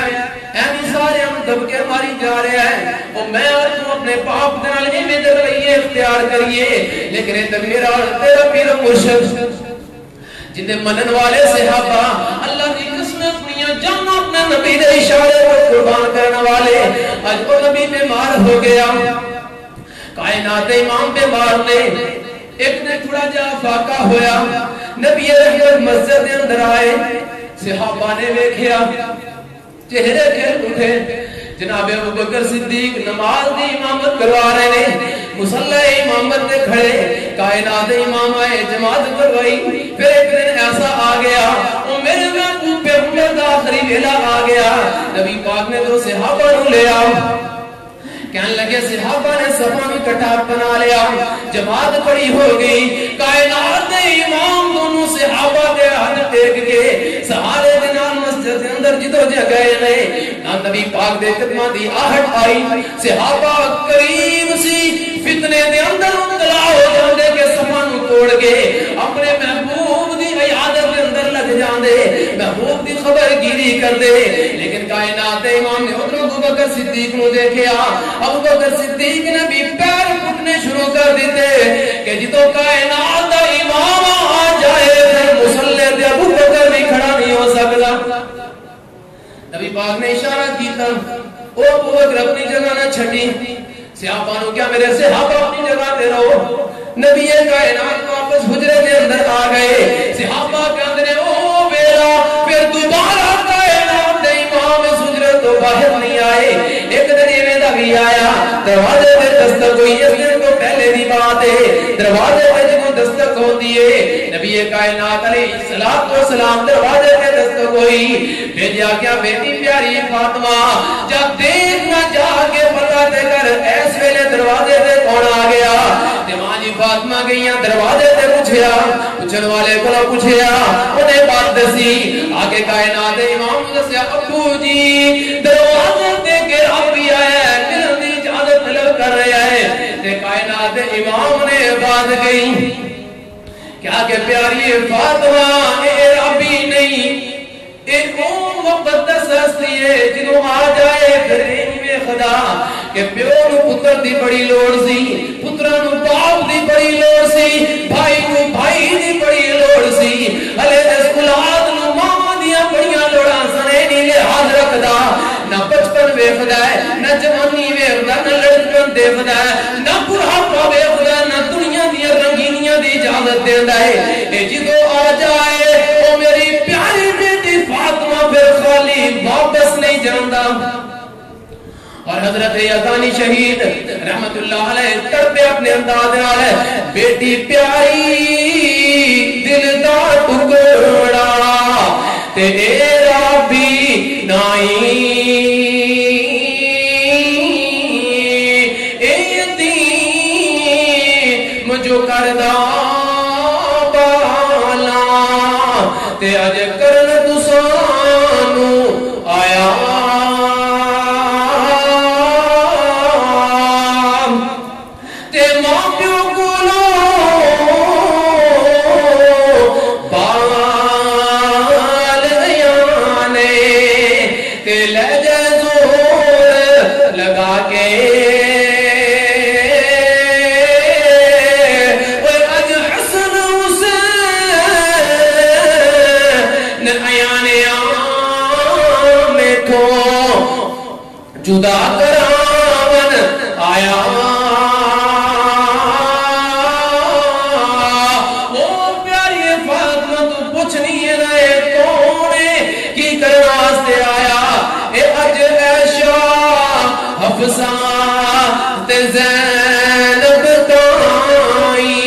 ایویں سارے ہم دب کے ماری جا رہے ہیں، اور میں اور تم اپنے باپ دے نال ایویں دے رویے اختیار کریے، لیکن اے تے میرا تیرا پیر مرشد جن منن والے صحابہ اللہ کی قسم اپنی جان اپنے نبی دے اشارے پر قربان کرنے والے، اج وہ نبی بیمار ہو گیا، کائنات امام بیمار نے، ایک نے تھوڑا جا فاقہ ہویا، نبی رحمت مسجد کے اندر آئے، صحابہ نے دیکھیا، چہرے کھل اٹھے، جناب ابو بکر صدیق نماز دی امامت کروا رہے ہیں، مصلی امامت نے کھڑے، کائنات امام آئے جماعت کروائی، پھر ایک دن ایسا آ گیا، اور میرے محبوب پیغمبر دا آخری ویلا آ گیا، نبی پاک نے تو صحابہ نو لے آؤ، کہنے لگے صحابہ نے صفا بھی کٹا بنا لیا، جماعت کھڑی ہو گئی، کائنات امام دونوں سے دیکھ کے سہارے دے نال مسجد دے اندر جدو جا گئے نے نا نبی پاک دے قدماں دی آہٹ آئی صحابہ قریب سی فتنے دے اندر مبتلا ہو جاندے کہ صفاں نو توڑ کے اپنے محبوب دی عیادت دے اندر لگ جاندے محبوب دی خبر گیری کر دے لیکن کائنات دے امام نے ادھر ابو بکر صدیق نو دیکھیا ابو بکر صدیق نے بھی پیر پھٹنے شروع کر دیتے کہ جدو کائنات دا امام آ جائے پھر مصلی تے ابو بکر بھی کھڑا نہیں ہو سکتا نبی پاک نے اشارہ کیتا او ابو بکر اپنی جگہ نہ چھٹی صحابہ نو کیا میرے صحابہ اپنی جگہ تے رہو نبی کائنات واپس حجرے دے اندر آ گئے صحابہ کہندے نے او ویلا پھر دوبارہ کائنات دے امام اس حجرے تو باہر نہیں آئے ایک دن ایویں دا بھی آیا دروازے تے دستک ہوئی اس دن کو پہلے دی بات ہے دروازے تے جب دستک ہوتی ہے نبی کائنات علیہ الصلوۃ والسلام دروازے تے دستک ہوئی بھیجا کیا بیٹی پیاری فاطمہ جب دیکھ نہ جا کے پتہ تے کر اس ویلے دروازے تے کون آ گیا تے ماں جی فاطمہ گئیاں دروازے تے پوچھیا پوچھن والے کو پوچھیا انہیں بات دسی آگے کائنات امام نے دسیا ابو جی دروازے تے کہ رب بھی آیا ہے ملن دی اجازت طلب کر رہا ہے تے کائنات امام نے بات کہی کیا کہ پیاری فاطمہ اے ربی نہیں ایک مقدس ہستی ہے جنہوں آ جائے پھر میں خدا کہ پیو نو پتر دی بڑی لوڑ سی پترا نو باپ دی بڑی لوڑ سی بھائی نو بھائی دی بڑی لوڑ سی ہلے اس اولاد نو ماں دیاں بڑیاں لوڑاں سنے نہیں لحاظ رکھدا نہ بچپن ویکھدا ہے نہ جوانی ویکھدا نہ لڑکپن دیکھدا ہے نہ بڑھاپا ویکھدا نہ دنیا دیاں رنگینیاں دی اجازت دیندا ہے اے جدو آ جائے او میری پیاری بیٹی فاطمہ پھر خالی واپس نہیں جاندا اور حضرت یزدانی شہید رحمت اللہ علیہ تڑپے اپنے انداز نال بیٹی پیاری دل دا ٹکڑا تیرا بھی نہیں اے یتیم جو کردا بالا تے اج کرن تسانو آیا جدا کراون آیا وہ پیاری فاطمہ تو پوچھ نہیں رہے کون کی کرنا واسطے آیا اے اج عائشہ حفصہ تے زینب تائی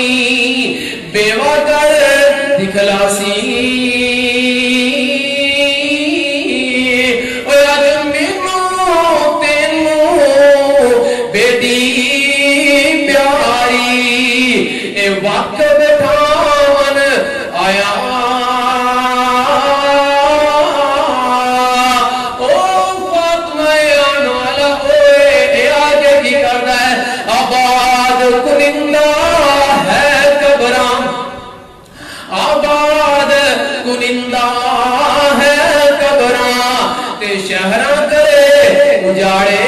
بیوہ کر دکھلاسی شہرہ کرے اجاڑے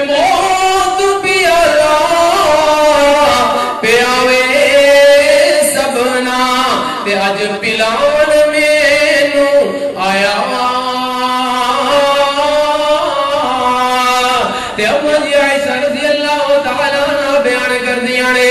موت پیالا پیاوے سبنا تے اج پلاون مینو آیا تے اما جی عائشہ رضی اللہ تعالیٰ عنہ بیان کر دیا نے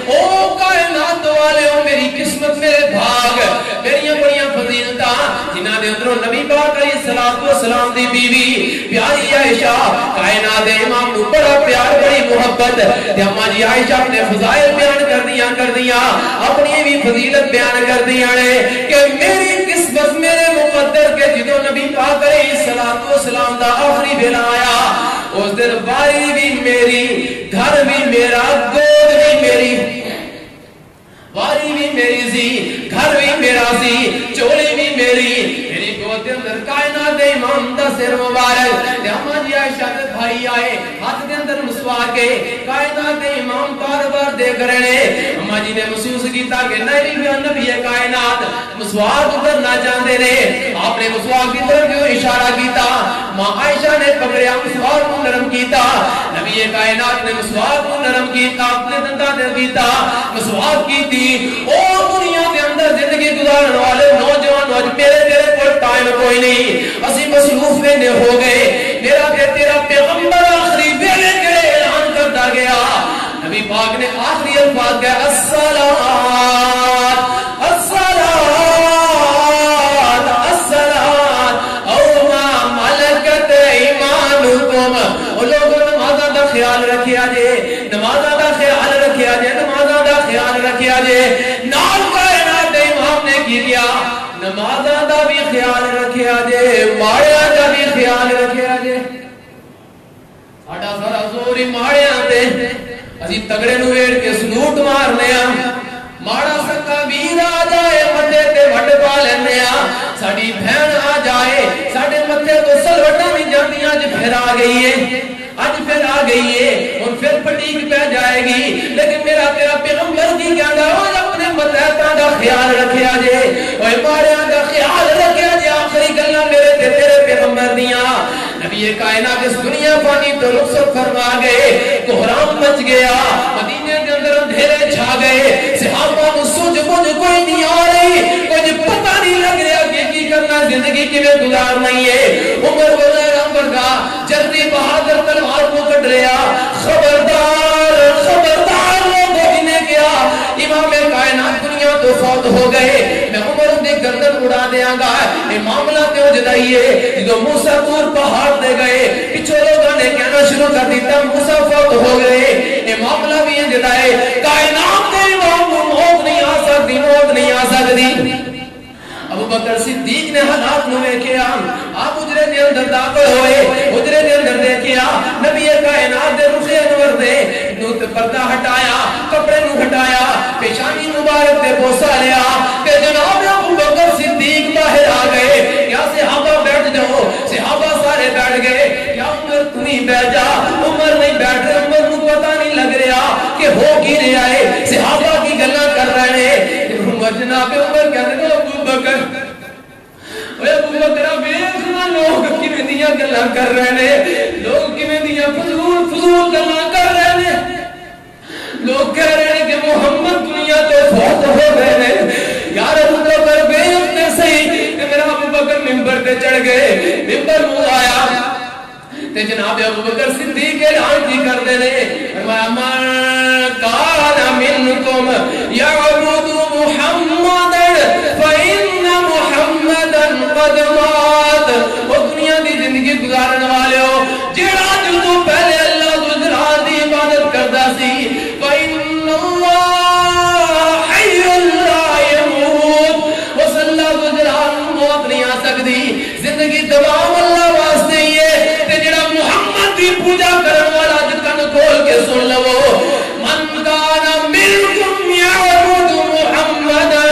او کائنات والے او میری قسمت میرے بھاگ میریاں بڑیاں فضیلتاں جنہاں دے اندروں نبی پاک علیہ الصلوۃ والسلام دی بیوی پیاری عائشہ کائنات دے امام نو بڑا پیار بڑی محبت تے اما جی عائشہ اپنے فضائل بیان کر دیا اپنی بھی فضیلت بیان کر دیا نے کہ میری قسمت میرے مقدر کے جدوں نبی پاک علیہ الصلوۃ والسلام دا آخری ویلا آیا اس دن باری بھی میری گھر بھی میرا گود بھی میری امام دا سر مبارک تے اما جی عائشہ دے بھائی آئے ہاتھ دے اندر مسواک کے کائنات دے امام بار بار دے کرنے اما جی نے محسوس کیتا کہ نہیں نبی کائنات مسواک کرنا چاہتے نے آپ نے مسواک کی طرف کیوں اشارہ کیتا ماں عائشہ نے پکڑیا مسواک کو نرم کیتا نبی کائنات نے مسواک کو نرم کیتا اپنے دنداں دے کیتا مسواک کیتی اور دنیا کے اندر زندگی گزارنے والے نوجوان آج میرے تیرے کوئی ٹائم کوئی نہیں اسی مصروف میں ہو گئے میرا کہ تیرا پیغمبر آخری ویلے کے اعلان کرتا گیا نبی پاک نے آخری الفاظ کہا الصلاۃ الصلاۃ او ما ملکت ایمانکم او لوگوں نمازاں دا خیال رکھیا جے نمازاں دا خیال رکھیا جے نمازاں دا خیال رکھیا جے نال کائنات دے امام نے کی کیا نمازاں دا بھی خیال رکھیا جے ماڑیاں دا بھی خیال رکھیا جے ساڈا سارا زور ہی ماڑیاں تے اسی تگڑے نو ویڑ کے سلوٹ مارنے ہاں ماڑا سکا ویر آ جائے متے تے وڈ پا لینے ہاں ساڈی بہن آ جائے ساڈے متے تو سلوٹاں نہیں جاندیاں اج پھر آ گئی ہے اج پھر آ گئی ہے اور پھر پٹیک پہ جائے گی لیکن میرا تیرا پیغمبر کی کہندا ہے اپنے متحداں دا خیال رکھیا جے اوے ماڑیاں دا خیال رکھیا جے آخری گلاں میرے تے تیرے پیغمبر دیاں نبی کائنات اس دنیا فانی تو رخصت فرما گئے کوہرام مچ گیا مدینے کے اندر اندھیرے چھا گئے صحابہ کو سوچ بوجھ کوئی نہیں آ رہی کچھ پتہ نہیں لگ رہا کہ کی کرنا زندگی کیویں گزارنی ہے عمر پیغمبر کا جلدی بہادر تلوار کو کٹ رہا خبردار خبردار لوگوں نے کیا امام کائنات دنیا تو فوت ہو گئے میں عمر دے گردن اڑا دیاں گا یہ معاملہ کیوں جدائی ہے جو موسیٰ دور پہاڑ دے گئے پچھو لوگوں نے کہنا شروع کر دیتا موسیٰ فوت ہو گئے یہ معاملہ بھی ہے جدائے کائنات دے امام کو موت نہیں آ سکتی موت نہیں آ سکتی ابو بکر صدیق نے حالات نو ویکھیا آپ اجرے دے اندر داخل ہوئے اجرے دے اندر دیکھیا نبی کائنات دے رخ انور دے نو پردہ ہٹایا کپڑے نو ہٹایا پیشانی مبارک تے بوسا لیا تے جناب ابو بکر صدیق باہر آ گئے کیا صحابہ بیٹھ جاؤ صحابہ سارے بیٹھ گئے کیا عمر تو نہیں بیٹھ جا عمر نہیں بیٹھ رہے عمر نو پتہ نہیں لگ رہا کہ ہو کی رہا ہے صحابہ کی گلاں کر رہے ہیں جناب عمر کہتے ہیں ابو بکر ابو بکر ویکھنا لوگ کیویں دیاں گلاں کر رہے ہیں لوگ کیویں دیاں فضول فضول گلاں کر رہے ہیں لوگ کہہ رہے ہیں کہ محمد دنیا تو فوت ہو گئے ہیں یار ابو بکر ویکھتے صحیح کہ میرا ابو بکر منبر تے چڑھ گئے منبر مو آیا تے جناب ابو بکر صدیق اعلان کی کرتے ہیں فرمایا من کان منکم یعبد محمدا فإن محمدا قد مات وہ دنیا دی زندگی گزارن والے ہو جڑا جو پہلے اللہ گزران دی عبادت کردا سی فإن اللہ حی لا يموت وہ اللہ گزران موت نہیں آ سکتی زندگی دوام اللہ واسطے ہی ہے تے جڑا محمد دی پوجا کرن والا کن کھول کے سن لو من کان منکم یعبد محمدا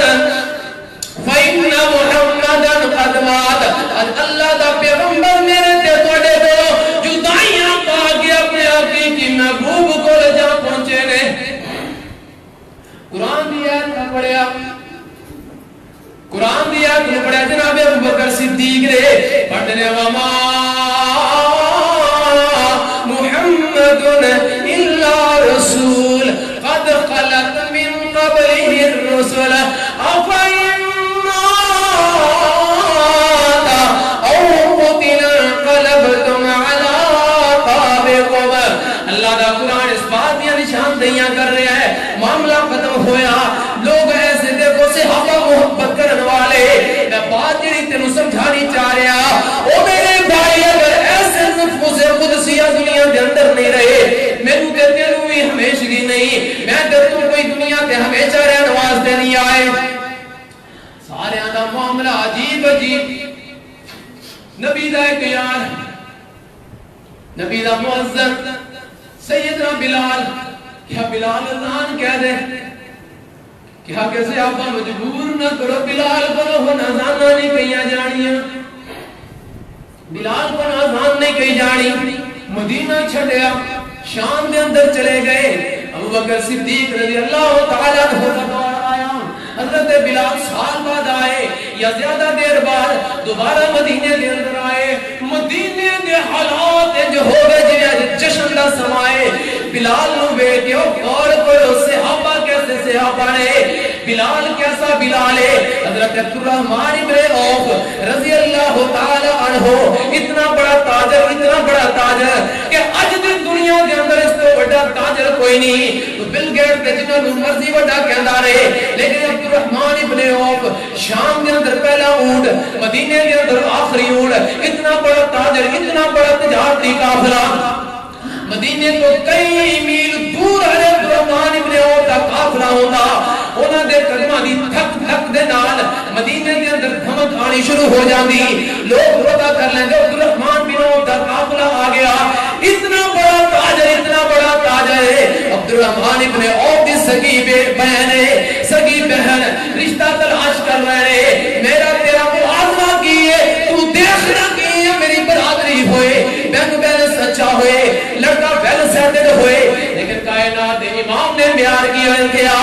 فإن محمدا قد مات اللہ دا پیغمبر میرے تے تواڈے تو جدائیاں پا کے اپنے آقا کی محبوب کو جا پہنچے نے قرآن دی آیت نہ پڑھیا قرآن دی آیت نہ پڑھیا جناب ابو بکر صدیق نے پڑھنے وما محمد الا رسول قد خلت من قبله الرسل افإن مات او قتل انقلبتم على اعقابكم اللہ دا قرآن اس بات یا نشاندہیاں کر رہا ہے معاملہ ختم ہویا لوگ ایسے دیکھو صحابہ محبت کرن والے میں بات جڑی تینوں سمجھانی چاہ رہا او میرے بھائی اگر ایسے نفس قدسیہ دنیا دے اندر نہیں رہے میرے تے تینوں بھی ہمیشگی نہیں میں تے تو کوئی دنیا تے ہمیشہ رہن واسطے نہیں آئے سارے دا معاملہ عجیب عجیب نبی دا ایک یار نبی دا معزز سیدنا بلال کیا بلال اذان کہہ دے کیا کیسے آپ مجبور نہ کرو بلال بولو ہو نہ اذان نہیں کہیا جانیاں بلال کو آزان نہیں کہی جانی، مدینہ چھڑیا، شام دے اندر چلے گئے۔ ابو بکر صدیق رضی اللہ تعالیٰ عنہ کا دور آیا، حضرت بلال سال بعد آئے یا زیادہ دیر بعد دوبارہ مدینے دے اندر آئے۔ مدینے دے حالات جو ہو گئے جشن دا سمائے، بلال نو بیٹھے ہو غور کرو صحابہ کیسے صحابہ نے، بلال کیسا بلال ہے۔ حضرت عبدالرحمن ابن عوف رضی اللہ تعالی عنہ اتنا بڑا تاجر کہ اج دی دنیا دے اندر اس تو بڑا تاجر کوئی نہیں، تو بل گیٹ تے جنہاں نوں مرضی بڑا کہندا رہے، لیکن عبدالرحمن ابن عوف شام دے اندر پہلا اونٹ، مدینے دے اندر آخری اونٹ، اتنا بڑا تاجر، اتنا بڑا تجارتی قافلہ، مدینے تو کئی میل دور ہے عبدالرحمن ابن عوف دا قافلہ ہوندا، انہاں دے قدماں دی تھک تھک دے نال مدینے دے اندر دھمک آنی شروع ہو جاندی، لوگ پتہ کر لیندے عبدالرحمن بن عوف دا قافلہ آ گیا۔ اتنا بڑا تاجر ہے عبدالرحمن ابن عوف دی سگی بہن ہے، سگی بہن رشتہ تلاش کر رہے، میرا تیرا موازنہ کی ہے، تو دیکھنا کی ہے میری برادری ہوئے، بینک بیلنس اچھا ہوئے، لڑکا ویل سیٹڈ ہوئے، لیکن کائنات امام نے بیان کیا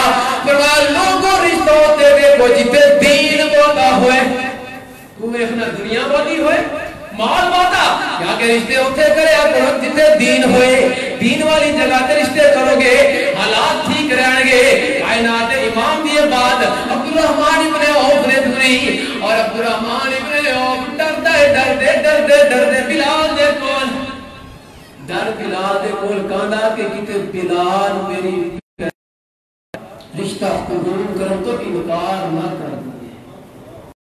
فرمایا لوگوں رشتہ ہوتے دیکھو جتے دین بوتا ہوئے، تو ایک نہ دنیا بوتی ہوئے، مال باتا کیا کہ رشتے ہوتے کرے آپ جتے دین ہوئے، دین والی جگہ تے رشتے کرو گے حالات ٹھیک رہن گے۔ کائنات امام دیے بعد عبدالرحمن ابن عوف نے سنی، اور عبدالرحمن ابن عوف ڈردے بلال دے کول، ڈر بلال دے کول کاندا کہ کتے بلال میری رشتہ قبول کرن تو انکار نہ کر۔